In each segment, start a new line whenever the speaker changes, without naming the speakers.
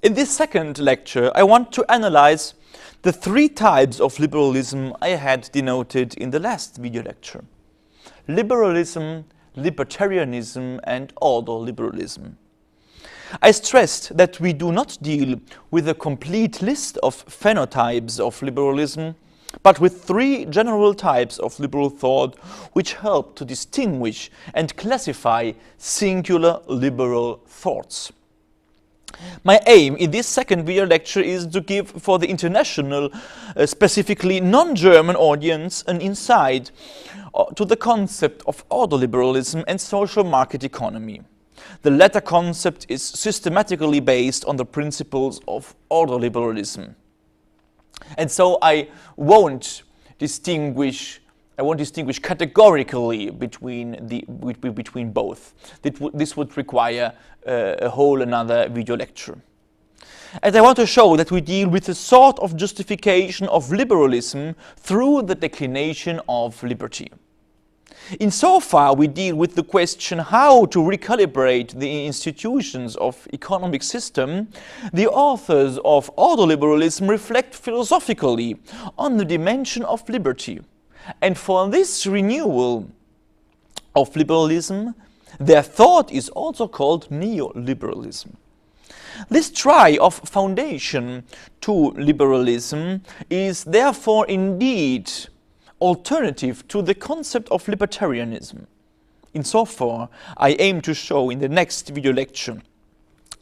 In this second lecture, I want to analyze the three types of liberalism I had denoted in the last video lecture: liberalism, libertarianism, and ordoliberalism. I stressed that we do not deal with a complete list of phenotypes of liberalism, but with three general types of liberal thought which help to distinguish and classify singular liberal thoughts. My aim in this second video lecture is to give for the international, specifically non-German audience, an insight to the concept of ordoliberalism and social market economy. The latter concept is systematically based on the principles of ordoliberalism. And so I won't distinguish categorically between both. This would require a whole another video lecture. And I want to show that we deal with a sort of justification of liberalism through the declination of liberty. Insofar we deal with the question how to recalibrate the institutions of economic system, the authors of ordoliberalism reflect philosophically on the dimension of liberty. And for this renewal of liberalism, their thought is also called neoliberalism. This try of foundation to liberalism is therefore indeed alternative to the concept of libertarianism. Insofar, I aim to show in the next video lecture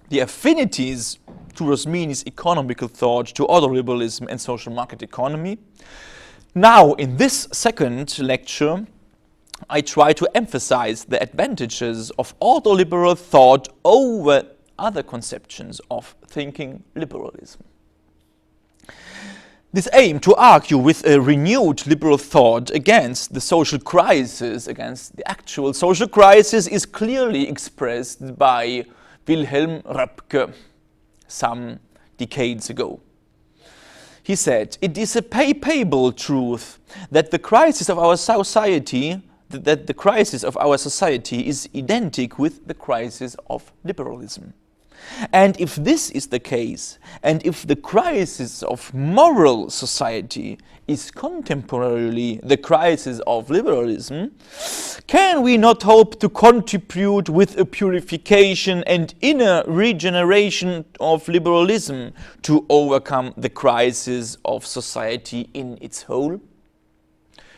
the affinities to Rosmini's economical thought, to ordoliberalism and social market economy. Now, in this second lecture, I try to emphasize the advantages of ordoliberal thought over other conceptions of thinking liberalism. This aim to argue with a renewed liberal thought against the social crisis, against the actual social crisis, is clearly expressed by Wilhelm Röpke some decades ago. He said, "It is a palpable truth that the crisis of our society is identical with the crisis of liberalism. And if this is the case, and if the crisis of moral society is contemporarily the crisis of liberalism, can we not hope to contribute with a purification and inner regeneration of liberalism to overcome the crisis of society in its whole?"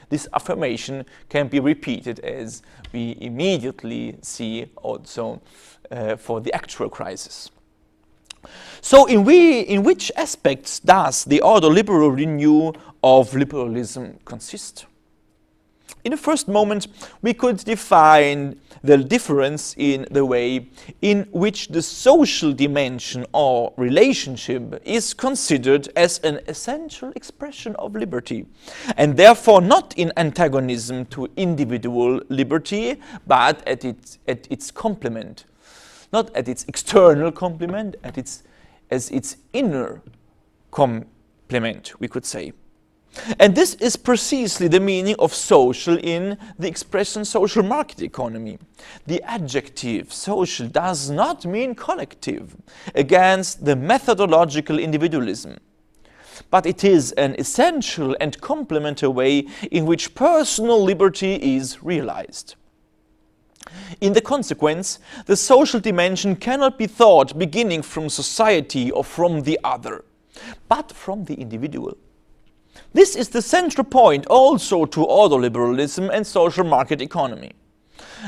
This affirmation can be repeated as we immediately see also for the actual crisis. So in which aspects does the ordoliberal renewal of liberalism consist? In the first moment, we could define the difference in the way in which the social dimension or relationship is considered as an essential expression of liberty, and therefore not in antagonism to individual liberty, but at its complement. Not at its external complement, as its inner complement, we could say. And this is precisely the meaning of social in the expression social market economy. The adjective social does not mean collective against the methodological individualism, but it is an essential and complementary way in which personal liberty is realized. In the consequence, the social dimension cannot be thought beginning from society or from the other, but from the individual. This is the central point also to ordoliberalism and social market economy.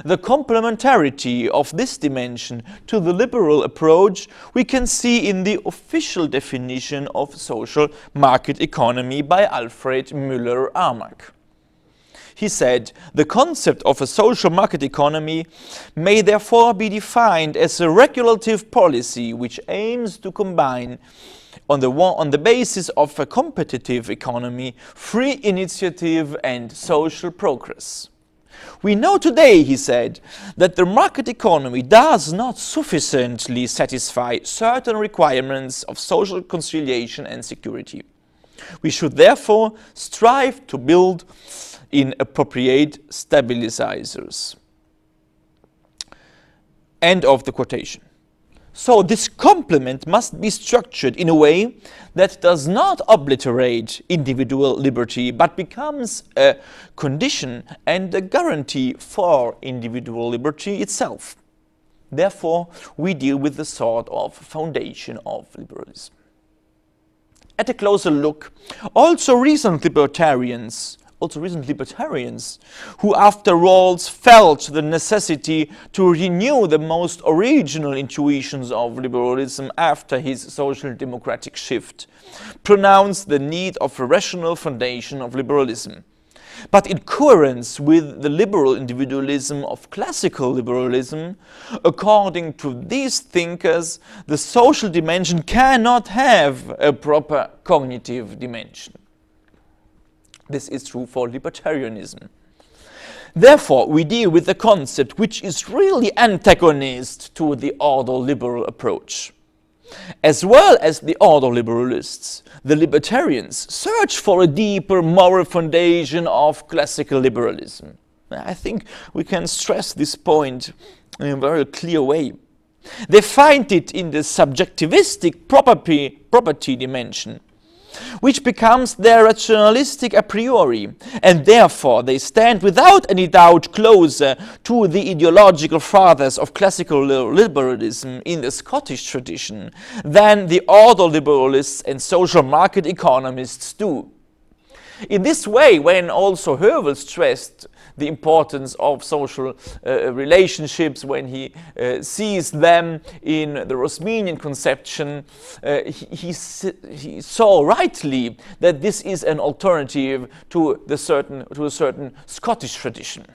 The complementarity of this dimension to the liberal approach we can see in the official definition of social market economy by Alfred Müller-Armack. He said, "The concept of a social market economy may therefore be defined as a regulative policy which aims to combine on the basis of a competitive economy, free initiative and social progress. We know today," he said, "that the market economy does not sufficiently satisfy certain requirements of social conciliation and security. We should therefore strive to build in appropriate stabilizers." End of the quotation. So this complement must be structured in a way that does not obliterate individual liberty, but becomes a condition and a guarantee for individual liberty itself. Therefore, we deal with the sort of foundation of liberalism. At a closer look, also recent libertarians, who after all felt the necessity to renew the most original intuitions of liberalism after his social democratic shift, pronounced the need of a rational foundation of liberalism. But in coherence with the liberal individualism of classical liberalism, according to these thinkers, the social dimension cannot have a proper cognitive dimension. This is true for libertarianism. Therefore, we deal with a concept which is really antagonist to the ordoliberal approach. As well as the ordoliberalists, the libertarians search for a deeper moral foundation of classical liberalism. I think we can stress this point in a very clear way. They find it in the subjectivistic property dimension, which becomes their rationalistic a priori, and therefore they stand without any doubt closer to the ideological fathers of classical liberalism in the Scottish tradition than the ordoliberalists and social market economists do. In this way, when also Hegel stressed the importance of social relationships, when he sees them in the Rosminian conception, he saw rightly that this is an alternative to a certain Scottish tradition.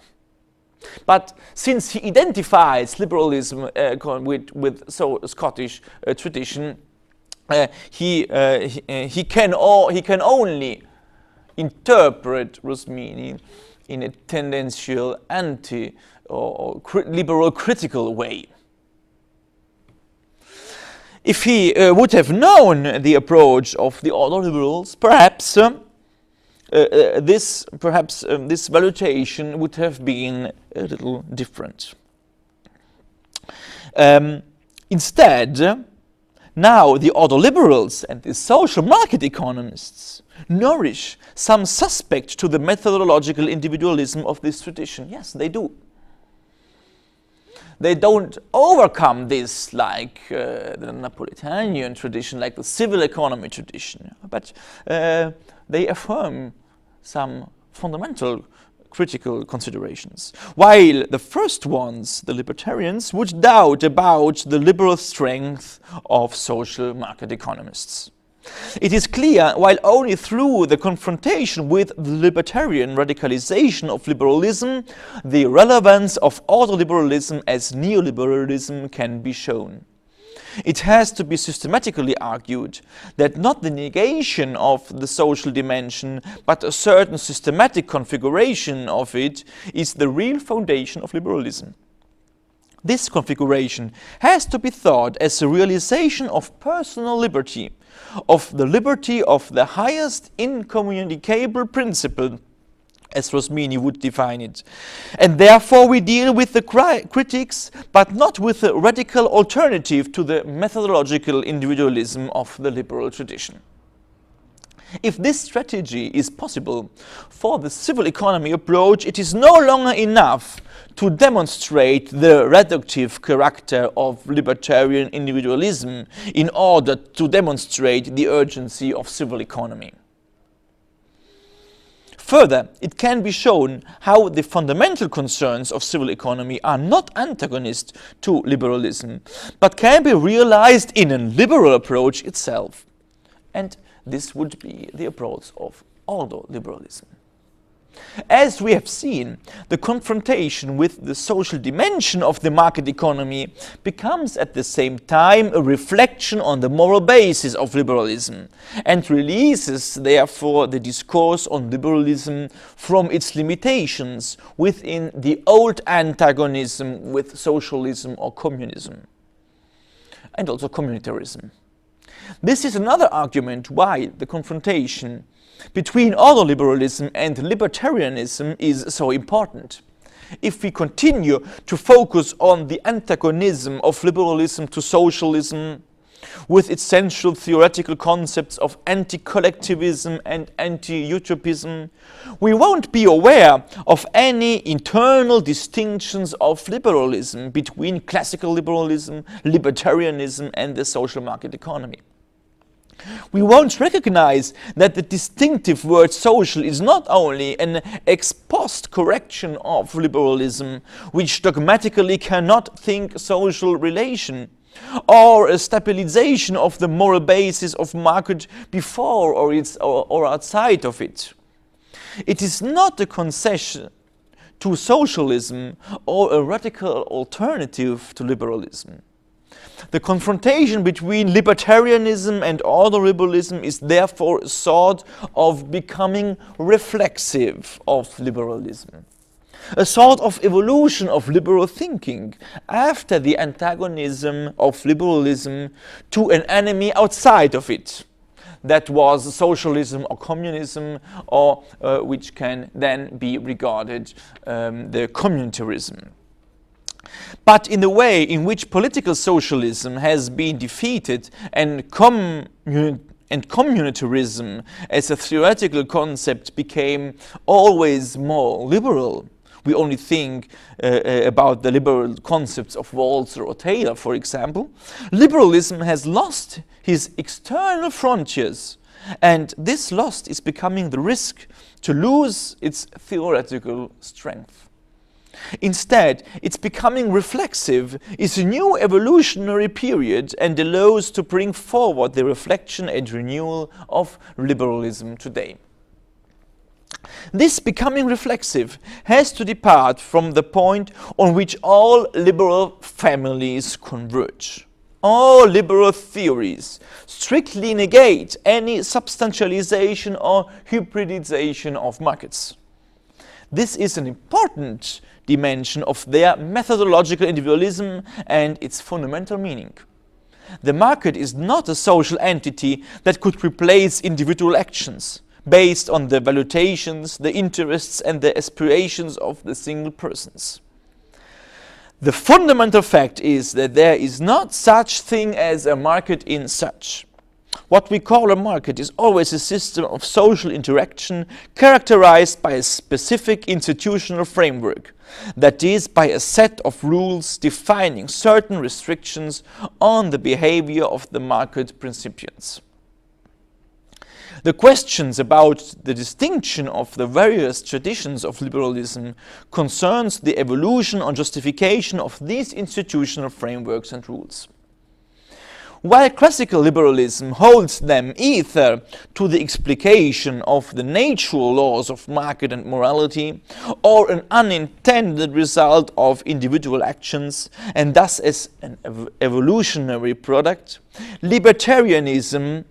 But since he identifies liberalism with Scottish tradition, he can only interpret Rosmini in a tendential, anti- or liberal critical way. If he would have known the approach of the ordoliberals, perhaps this valuation would have been a little different. Instead, now the ordoliberals and the social market economists nourish some suspect to the methodological individualism of this tradition. Yes, they do. They don't overcome this like the Napolitanian tradition, like the civil economy tradition, but they affirm some fundamental critical considerations. While the first ones, the libertarians, would doubt about the liberal strength of social market economists. It is clear, while only through the confrontation with the libertarian radicalization of liberalism, the relevance of ordoliberalism as neoliberalism can be shown. It has to be systematically argued that not the negation of the social dimension, but a certain systematic configuration of it is the real foundation of liberalism. This configuration has to be thought as a realization of personal liberty, of the liberty of the highest incommunicable principle, as Rosmini would define it. And therefore we deal with the critics, but not with a radical alternative to the methodological individualism of the liberal tradition. If this strategy is possible for the civil economy approach, it is no longer enough to demonstrate the reductive character of libertarian individualism in order to demonstrate the urgency of civil economy. Further, it can be shown how the fundamental concerns of civil economy are not antagonist to liberalism, but can be realized in a liberal approach itself. And this would be the approach of ordoliberalism. As we have seen, the confrontation with the social dimension of the market economy becomes at the same time a reflection on the moral basis of liberalism and releases therefore the discourse on liberalism from its limitations within the old antagonism with socialism or communism, and also communitarism. This is another argument why the confrontation between ordoliberalism and libertarianism is so important. if we continue to focus on the antagonism of liberalism to socialism, with its central theoretical concepts of anti-collectivism and anti-utopism, we won't be aware of any internal distinctions of liberalism between classical liberalism, libertarianism, and the social market economy. We won't recognize that the distinctive word social is not only an ex post correction of liberalism, which dogmatically cannot think social relation, or a stabilization of the moral basis of market before or outside of it. It is not a concession to socialism or a radical alternative to liberalism. The confrontation between libertarianism and ordoliberalism is therefore a sort of becoming reflexive of liberalism, a sort of evolution of liberal thinking after the antagonism of liberalism to an enemy outside of it. That was socialism or communism, or which can then be regarded the communitarism. But in the way in which political socialism has been defeated and communitarism as a theoretical concept became always more liberal. We only think about the liberal concepts of Walzer or Taylor, for example. Liberalism has lost his external frontiers, and this loss is becoming the risk to lose its theoretical strength. Instead, its becoming reflexive is a new evolutionary period and allows to bring forward the reflection and renewal of liberalism today. This becoming reflexive has to depart from the point on which all liberal families converge. All liberal theories strictly negate any substantialization or hybridization of markets. This is an important dimension of their methodological individualism and its fundamental meaning. The market is not a social entity that could replace individual actions based on the valuations, the interests, and the aspirations of the single persons. The fundamental fact is that there is not such thing as a market in such. What we call a market is always a system of social interaction characterized by a specific institutional framework, that is, by a set of rules defining certain restrictions on the behavior of the market participants. The questions about the distinction of the various traditions of liberalism concerns the evolution or justification of these institutional frameworks and rules. While classical liberalism holds them either to the explication of the natural laws of market and morality, or an unintended result of individual actions, and thus as an evolutionary product, libertarianism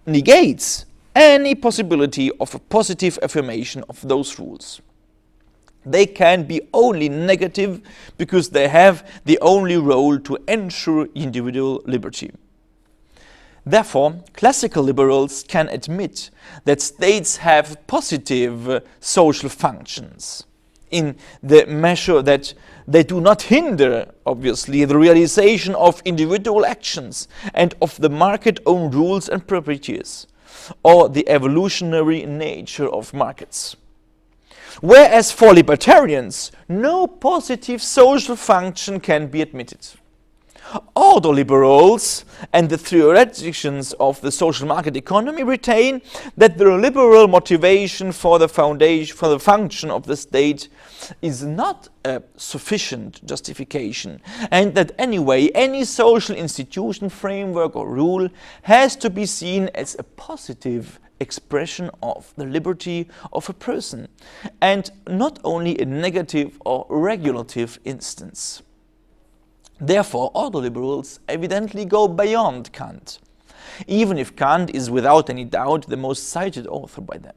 negates any possibility of a positive affirmation of those rules. They can be only negative because they have the only role to ensure individual liberty. Therefore, classical liberals can admit that states have positive social functions in the measure that they do not hinder, obviously, the realization of individual actions and of the market-owned rules and properties, or the evolutionary nature of markets. Whereas for libertarians, no positive social function can be admitted. Ordoliberals and the theoreticians of the social market economy retain that the liberal motivation for the function of the state is not a sufficient justification, and that anyway any social institution, framework or rule has to be seen as a positive expression of the liberty of a person, and not only a negative or regulative instance. Therefore, ordoliberals evidently go beyond Kant, even if Kant is without any doubt the most cited author by them.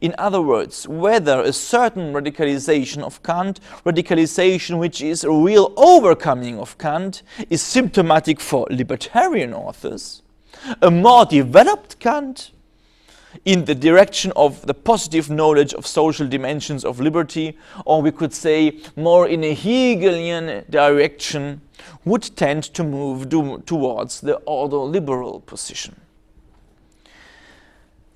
In other words, whether a certain radicalization of Kant, radicalization which is a real overcoming of Kant, is symptomatic for libertarian authors, a more developed Kant in the direction of the positive knowledge of social dimensions of liberty, or we could say more in a Hegelian direction, would tend to move towards the ordoliberal position.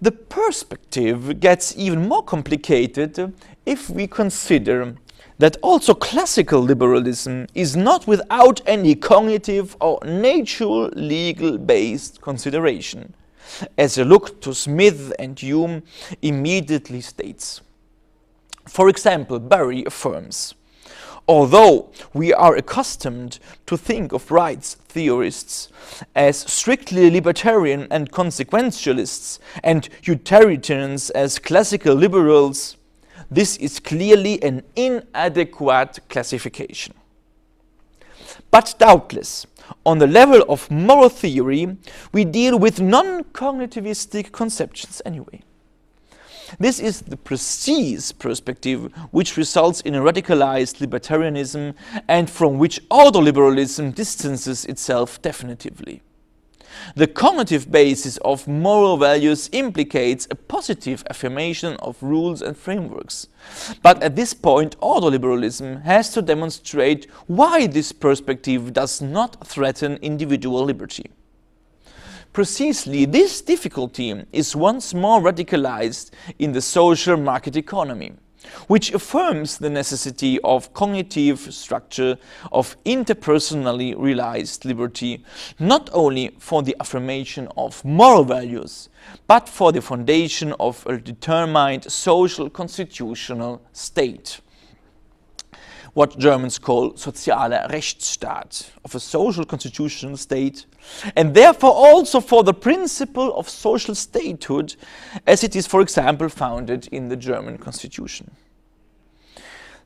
The perspective gets even more complicated if we consider that also classical liberalism is not without any cognitive or natural legal-based consideration, as a look to Smith and Hume immediately states. For example, Barry affirms, although we are accustomed to think of rights theorists as strictly libertarian and consequentialists and utilitarians as classical liberals, this is clearly an inadequate classification. But doubtless, on the level of moral theory, we deal with non-cognitivistic conceptions anyway. This is the precise perspective which results in a radicalized libertarianism and from which ordoliberalism distances itself definitively. The cognitive basis of moral values implicates a positive affirmation of rules and frameworks. But at this point, ordoliberalism has to demonstrate why this perspective does not threaten individual liberty. Precisely this difficulty is once more radicalized in the social market economy, which affirms the necessity of cognitive structure of interpersonally realized liberty, not only for the affirmation of moral values, but for the foundation of a determined social constitutional state. What Germans call sozialer Rechtsstaat, of a social constitutional state, and therefore also for the principle of social statehood, as it is, for example, founded in the German constitution.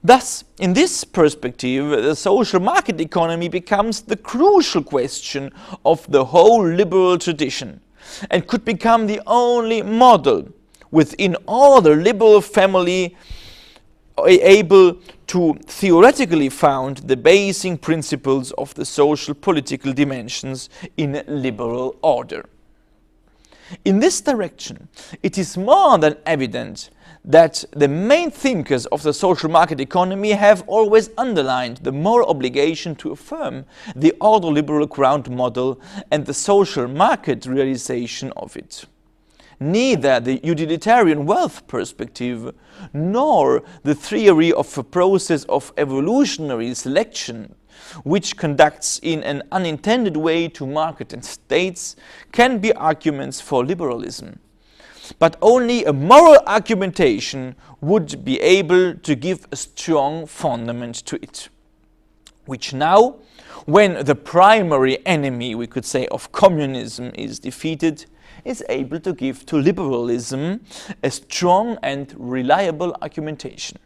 Thus, in this perspective, the social market economy becomes the crucial question of the whole liberal tradition, and could become the only model within all the liberal family able to theoretically found the basic principles of the social political dimensions in a liberal order. In this direction, it is more than evident that the main thinkers of the social market economy have always underlined the moral obligation to affirm the ordoliberal ground model and the social market realization of it. Neither the utilitarian wealth perspective nor the theory of a process of evolutionary selection, which conducts in an unintended way to market and states, can be arguments for liberalism. But only a moral argumentation would be able to give a strong fundament to it, which now, when the primary enemy, we could say, of communism is defeated, is able to give to liberalism a strong and reliable argumentation.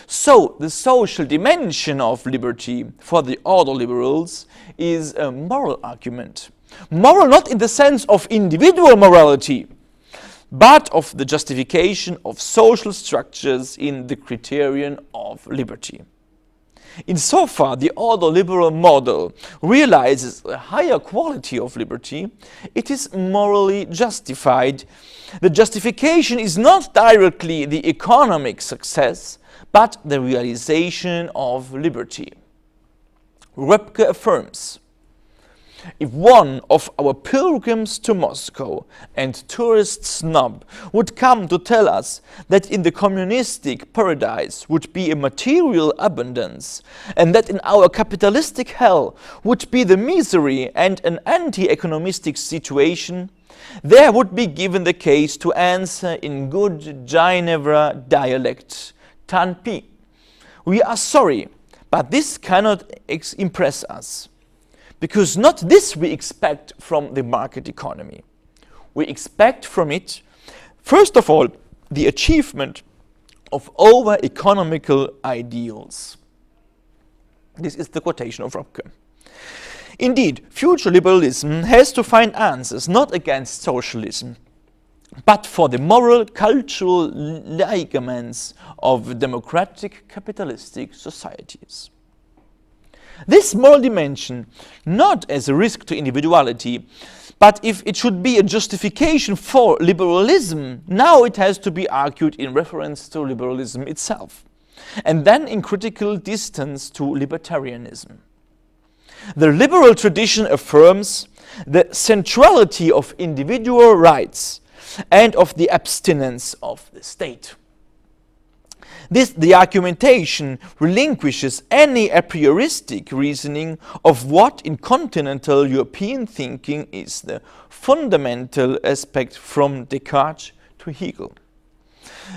So, the social dimension of liberty for the ordoliberals is a moral argument. Moral not in the sense of individual morality, but of the justification of social structures in the criterion of liberty. Insofar the ordoliberal model realizes a higher quality of liberty, it is morally justified. The justification is not directly the economic success, but the realization of liberty. Röpke affirms, if one of our pilgrims to Moscow and tourist snob would come to tell us that in the communistic paradise would be a material abundance, and that in our capitalistic hell would be the misery and an anti-economistic situation, there would be given the case to answer in good Ginevra dialect, tant pis. We are sorry, but this cannot impress us. Because not this we expect from the market economy. We expect from it, first of all, the achievement of over-economical ideals. This is the quotation of Röpke. Indeed, future liberalism has to find answers not against socialism, but for the moral, cultural ligaments of democratic capitalistic societies. This moral dimension, not as a risk to individuality, But if it should be a justification for liberalism, now it has to be argued in reference to liberalism itself, and then in critical distance to libertarianism. The liberal tradition affirms the centrality of individual rights and of the abstinence of the state. The argumentation relinquishes any a prioristic reasoning of what in continental European thinking is the fundamental aspect from Descartes to Hegel.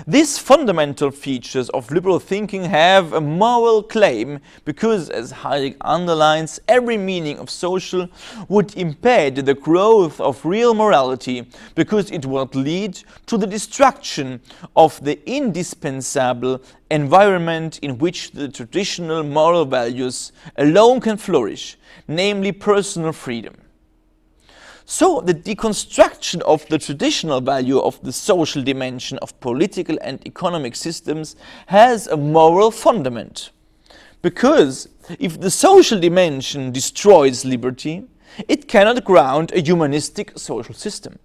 These fundamental features of liberal thinking have a moral claim because, as Heidegger underlines, every meaning of social would impede the growth of real morality because it would lead to the destruction of the indispensable environment in which the traditional moral values alone can flourish, namely personal freedom. So the deconstruction of the traditional value of the social dimension of political and economic systems has a moral fundament. Because if the social dimension destroys liberty, it cannot ground a humanistic social system.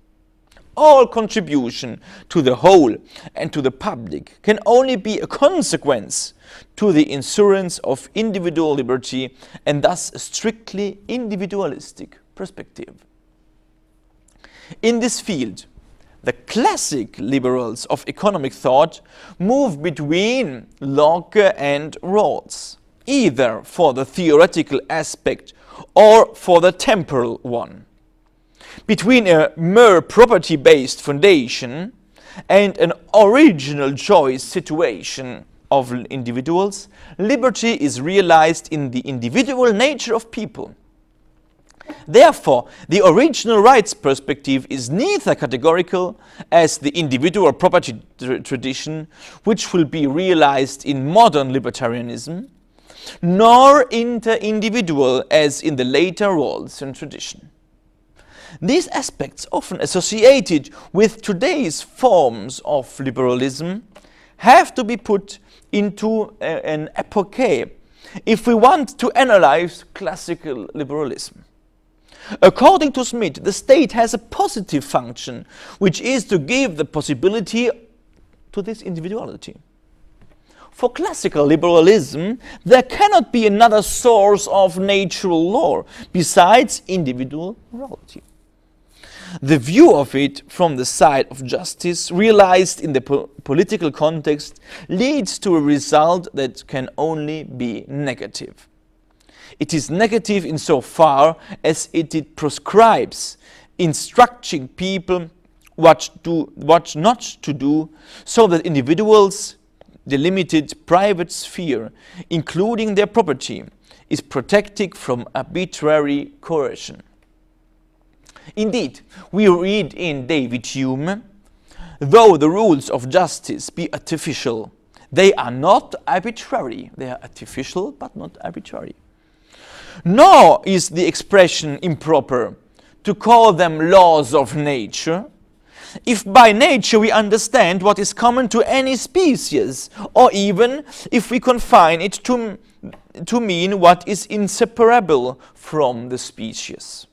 All contribution to the whole and to the public can only be a consequence to the insurance of individual liberty and thus a strictly individualistic perspective. In this field, the classic liberals of economic thought move between Locke and Rawls, either for the theoretical aspect or for the temporal one. Between a mere property-based foundation and an original choice situation of individuals, liberty is realized in the individual nature of people. Therefore, the original rights perspective is neither categorical as the individual property tradition, which will be realized in modern libertarianism, nor inter-individual as in the later Rawlsian tradition. These aspects, often associated with today's forms of liberalism, have to be put into an epoche if we want to analyze classical liberalism. According to Smith, the state has a positive function, which is to give the possibility to this individuality. For classical liberalism, there cannot be another source of natural law besides individual morality. The view of it from the side of justice, realized in the political context, leads to a result that can only be negative. It is negative insofar as it prescribes instructing people what not to do, so that individuals' delimited private sphere, including their property, is protected from arbitrary coercion. Indeed, we read in David Hume, though the rules of justice be artificial, they are not arbitrary. They are artificial but not arbitrary. Nor is the expression improper to call them laws of nature, if by nature we understand what is common to any species, or even if we confine it to mean what is inseparable from the species.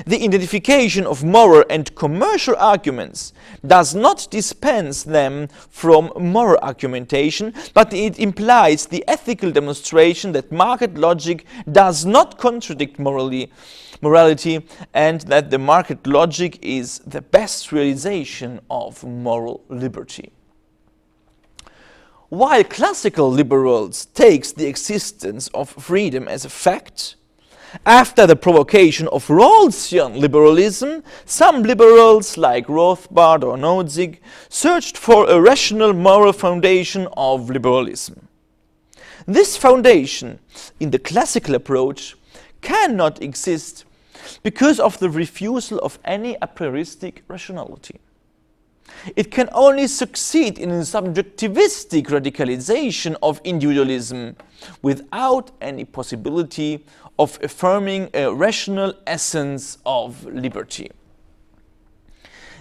The identification of moral and commercial arguments does not dispense them from moral argumentation, but it implies the ethical demonstration that market logic does not contradict morality, and that the market logic is the best realization of moral liberty. While classical liberals take the existence of freedom as a fact, after the provocation of Rawlsian liberalism, some liberals like Rothbard or Nozick searched for a rational moral foundation of liberalism. This foundation, in the classical approach, cannot exist because of the refusal of any a prioristic rationality. It can only succeed in a subjectivistic radicalization of individualism without any possibility of affirming a rational essence of liberty.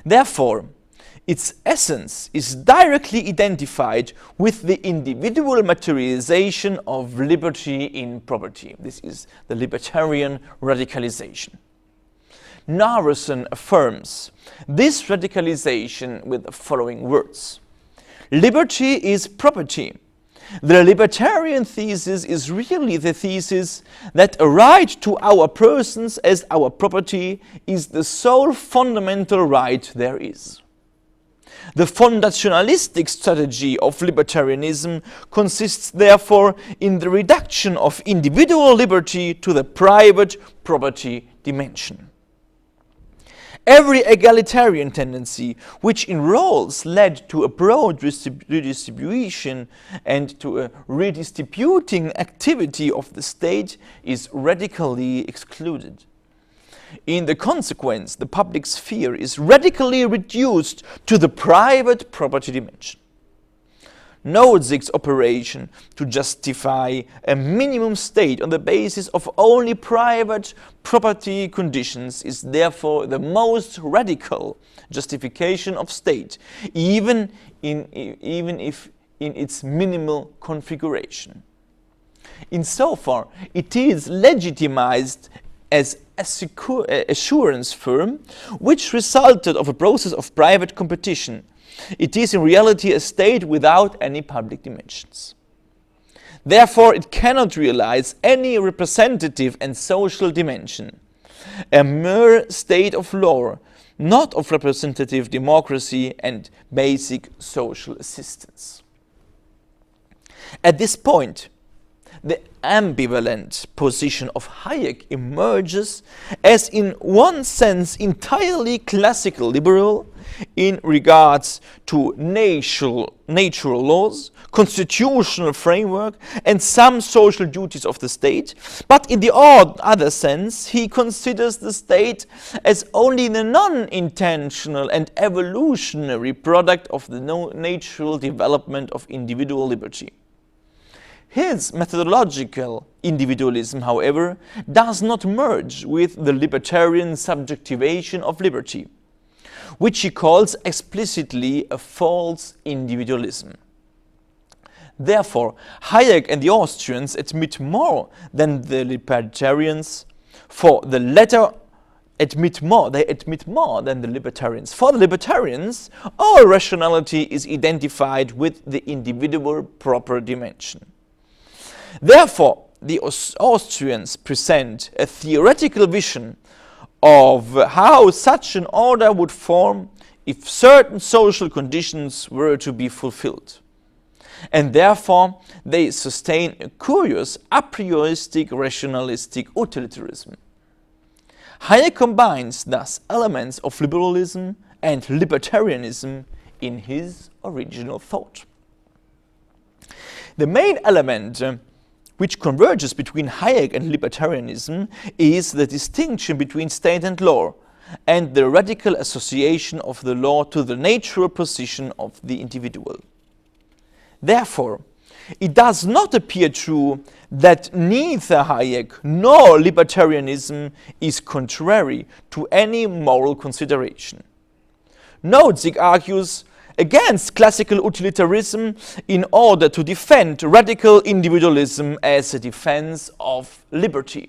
Therefore, its essence is directly identified with the individual materialization of liberty in property. This is the libertarian radicalization. Nareson affirms this radicalization with the following words: liberty is property. The libertarian thesis is really the thesis that a right to our persons as our property is the sole fundamental right there is. The fundationalistic strategy of libertarianism consists therefore in the reduction of individual liberty to the private property dimension. Every egalitarian tendency which in roles led to a broad redistribution and to a redistributing activity of the state is radically excluded. In the consequence, the public sphere is radically reduced to the private property dimension. Nozick's operation to justify a minimum state on the basis of only private property conditions is therefore the most radical justification of state, even if in its minimal configuration. Insofar, it is legitimized as assurance firm, which resulted of a process of private competition. It is in reality a state without any public dimensions. Therefore, it cannot realize any representative and social dimension. A mere state of law, not of representative democracy and basic social assistance. At this point, the ambivalent position of Hayek emerges as in one sense entirely classical liberal in regards to natural laws, constitutional framework and some social duties of the state, but in the other sense he considers the state as only the non-intentional and evolutionary product of the natural development of individual liberty. His methodological individualism, however, does not merge with the libertarian subjectivation of liberty, which he calls explicitly a false individualism. Therefore, Hayek and the Austrians admit more than the libertarians, for the latter admit more than the libertarians. For the libertarians, all rationality is identified with the individual proper dimension. Therefore, the Austrians present a theoretical vision of how such an order would form if certain social conditions were to be fulfilled. And therefore, they sustain a curious a prioristic rationalistic utilitarianism. Hayek combines thus elements of liberalism and libertarianism in his original thought. The main element which converges between Hayek and libertarianism is the distinction between state and law, and the radical association of the law to the natural position of the individual. Therefore, it does not appear true that neither Hayek nor libertarianism is contrary to any moral consideration. Nozick argues against classical utilitarianism in order to defend radical individualism as a defense of liberty.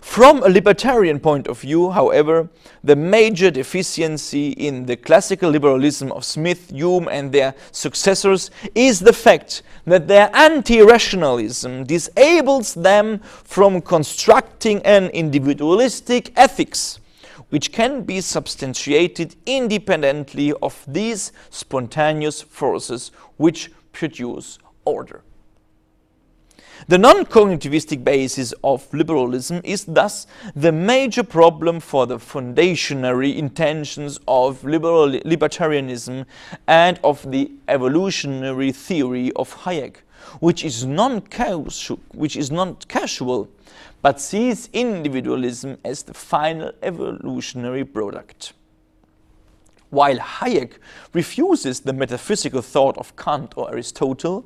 From a libertarian point of view, however, the major deficiency in the classical liberalism of Smith, Hume and their successors is the fact that their anti-rationalism disables them from constructing an individualistic ethics which can be substantiated independently of these spontaneous forces which produce order. The non-cognitivistic basis of liberalism is thus the major problem for the foundationary intentions of libertarianism and of the evolutionary theory of Hayek, which is non-casual, but sees individualism as the final evolutionary product. While Hayek refuses the metaphysical thought of Kant or Aristotle,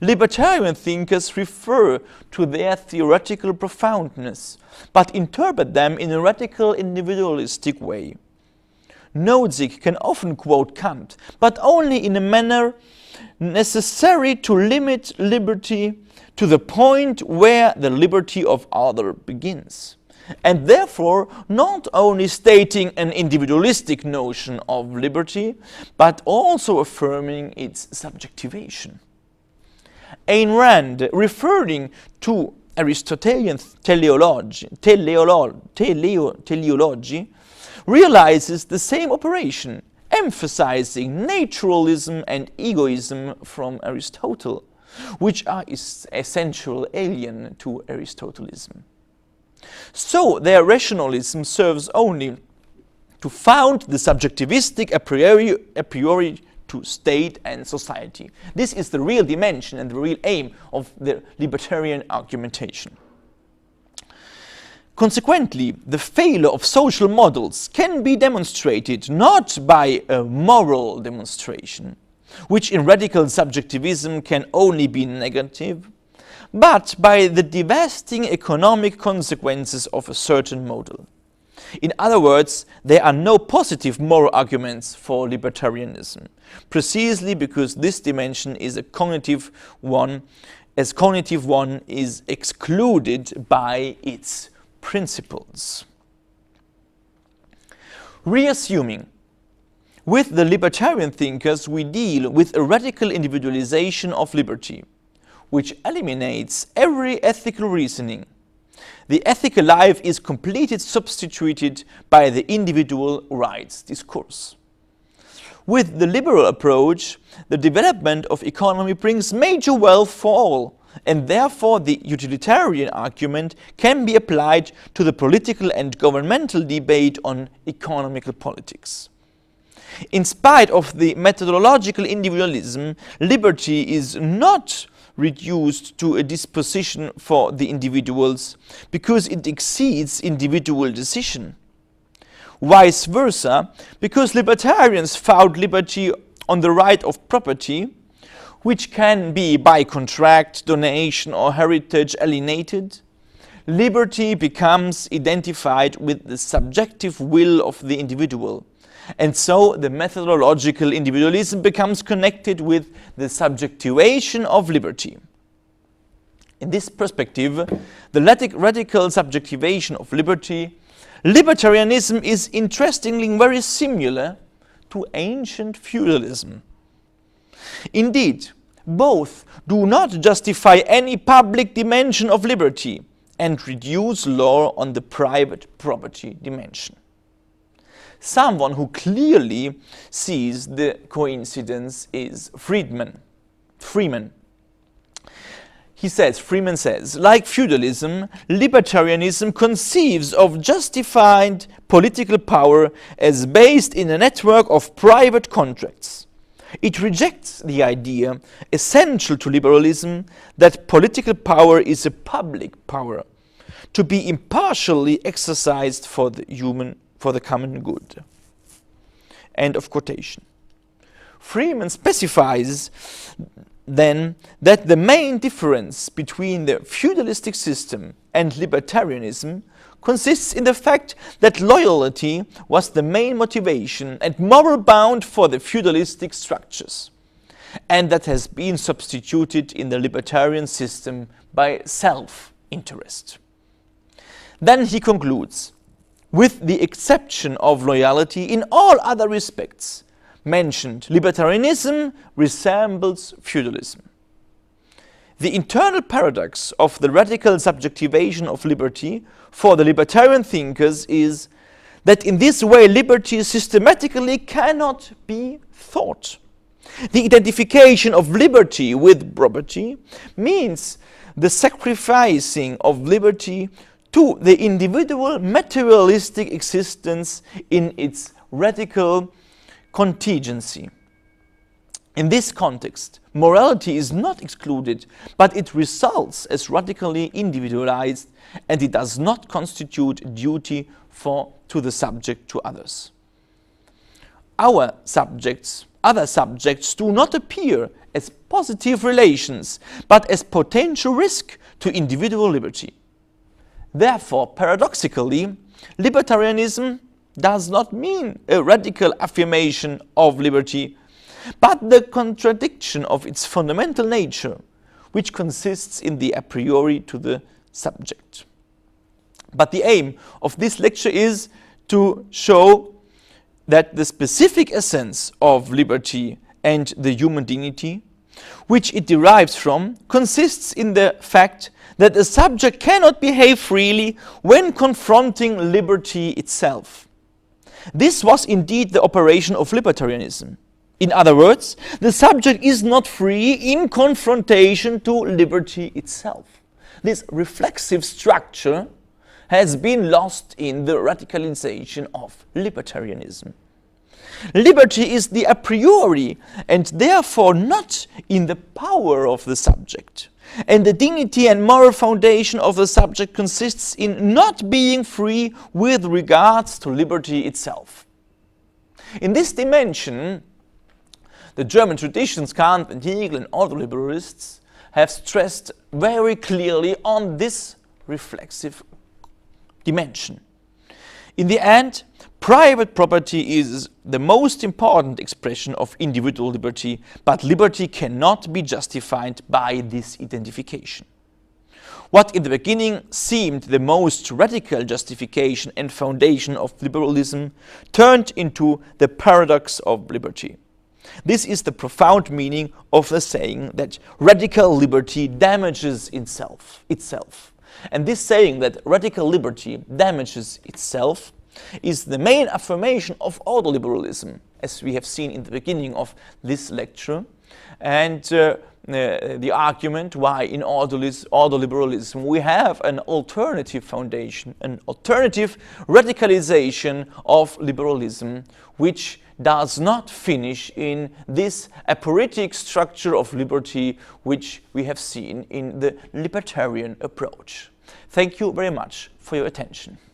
libertarian thinkers refer to their theoretical profoundness, but interpret them in a radical individualistic way. Nozick can often quote Kant, but only in a manner necessary to limit liberty to the point where the liberty of other begins. and therefore not only stating an individualistic notion of liberty, but also affirming its subjectivation. Ayn Rand, referring to Aristotelian teleology, realizes the same operation, emphasizing naturalism and egoism from Aristotle, which are essentially alien to Aristotelism. So their rationalism serves only to found the subjectivistic a priori to state and society. This is the real dimension and the real aim of the libertarian argumentation. Consequently, the failure of social models can be demonstrated not by a moral demonstration, which in radical subjectivism can only be negative, but by the devastating economic consequences of a certain model. In other words, there are no positive moral arguments for libertarianism, precisely because this dimension is a cognitive one, as cognitive one is excluded by its principles. Reassuming, with the libertarian thinkers we deal with a radical individualization of liberty, which eliminates every ethical reasoning. The ethical life is completely substituted by the individual rights discourse. With the liberal approach, the development of economy brings major wealth for all, and therefore the utilitarian argument can be applied to the political and governmental debate on economical politics. In spite of the methodological individualism, liberty is not reduced to a disposition for the individuals because it exceeds individual decision. Vice versa, because libertarians found liberty on the right of property, which can be by contract, donation or heritage alienated, liberty becomes identified with the subjective will of the individual. And so the methodological individualism becomes connected with the subjectivation of liberty. In this perspective, the radical subjectivation of liberty, libertarianism is interestingly very similar to ancient feudalism. Indeed, both do not justify any public dimension of liberty and reduce law on the private property dimension. Someone who clearly sees the coincidence is Freeman. Freeman says, like feudalism, libertarianism conceives of justified political power as based in a network of private contracts. It rejects the idea, essential to liberalism, that political power is a public power, to be impartially exercised for the common good. End of quotation. Freeman specifies then that the main difference between the feudalistic system and libertarianism consists in the fact that loyalty was the main motivation and moral bound for the feudalistic structures, and that has been substituted in the libertarian system by self-interest. Then he concludes, with the exception of loyalty, in all other respects mentioned, libertarianism resembles feudalism. The internal paradox of the radical subjectivation of liberty for the libertarian thinkers is that in this way liberty systematically cannot be thought. The identification of liberty with property means the sacrificing of liberty to the individual materialistic existence in its radical contingency. In this context, morality is not excluded, but it results as radically individualized, and it does not constitute duty to the subject to others. Other subjects do not appear as positive relations, but as potential risk to individual liberty. Therefore, paradoxically, libertarianism does not mean a radical affirmation of liberty, but the contradiction of its fundamental nature, which consists in the a priori to the subject. But the aim of this lecture is to show that the specific essence of liberty and the human dignity, which it derives from, consists in the fact that the subject cannot behave freely when confronting liberty itself. This was indeed the operation of libertarianism. In other words, the subject is not free in confrontation to liberty itself. This reflexive structure has been lost in the radicalization of libertarianism. Liberty is the a priori and therefore not in the power of the subject. And the dignity and moral foundation of the subject consists in not being free with regards to liberty itself. In this dimension, the German traditions, Kant and Hegel and ordoliberalists, have stressed very clearly on this reflexive dimension. In the end, private property is the most important expression of individual liberty, but liberty cannot be justified by this identification. What in the beginning seemed the most radical justification and foundation of liberalism turned into the paradox of liberty. This is the profound meaning of the saying that radical liberty damages itself. And this saying that radical liberty damages itself is the main affirmation of ordoliberalism, as we have seen in the beginning of this lecture, and the argument why in ordoliberalism we have an alternative foundation, an alternative radicalization of liberalism, which does not finish in this aporitic structure of liberty which we have seen in the libertarian approach. Thank you very much for your attention.